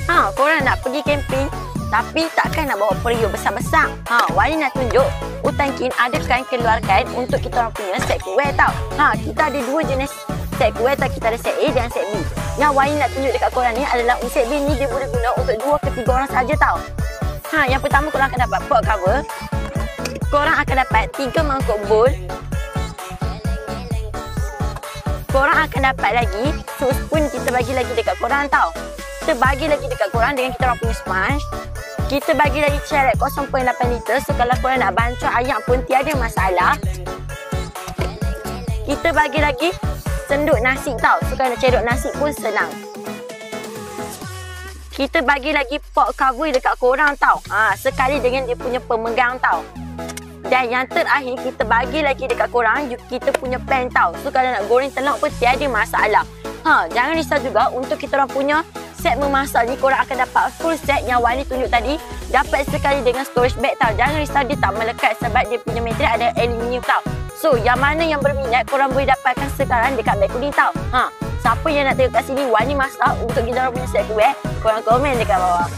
Korang nak pergi camping tapi takkan nak bawa periuk besar-besar. Wani nak tunjuk Hutan Kin ada kain keluarkan untuk kita orang punya set cookware tau. Kita ada dua jenis set cookware tau. Kita ada set A dan set B. Yang Wani nak tunjuk dekat korang ni adalah set B ni dia boleh guna untuk 2 ke 3 orang saja tau. Yang pertama korang akan dapat pot cover. Korang akan dapat 3 mangkuk bowl. Korang akan dapat lagi soup spoon, kita bagi lagi dekat korang tau. Kita bagi lagi dekat korang dengan kita orang punya sponge. Kita bagi lagi ceret 0.8 liter. So kalau korang nak bancuh ayak pun tiada masalah. Kita bagi lagi senduk nasi tau. So kalau nak cedok nasi pun senang. Kita bagi lagi pot cover dekat korang tau. Sekali dengan dia punya pemegang tau. Dan yang terakhir kita bagi lagi dekat korang kita punya pan tau. So kalau nak goreng telur pun tiada masalah. Jangan risau juga untuk kita orang punya set memasak ni, korang akan dapat full set yang Wani tunjuk tadi. Dapat sekali dengan storage bag tau. Jangan risau dia tak melekat sebab dia punya material ada aluminium tau. So yang mana yang berminat korang boleh dapatkan sekarang dekat beg kuning tau. Siapa yang nak tengok kat sini Wani masak untuk kita orang punya set cookware, korang komen dekat bawah.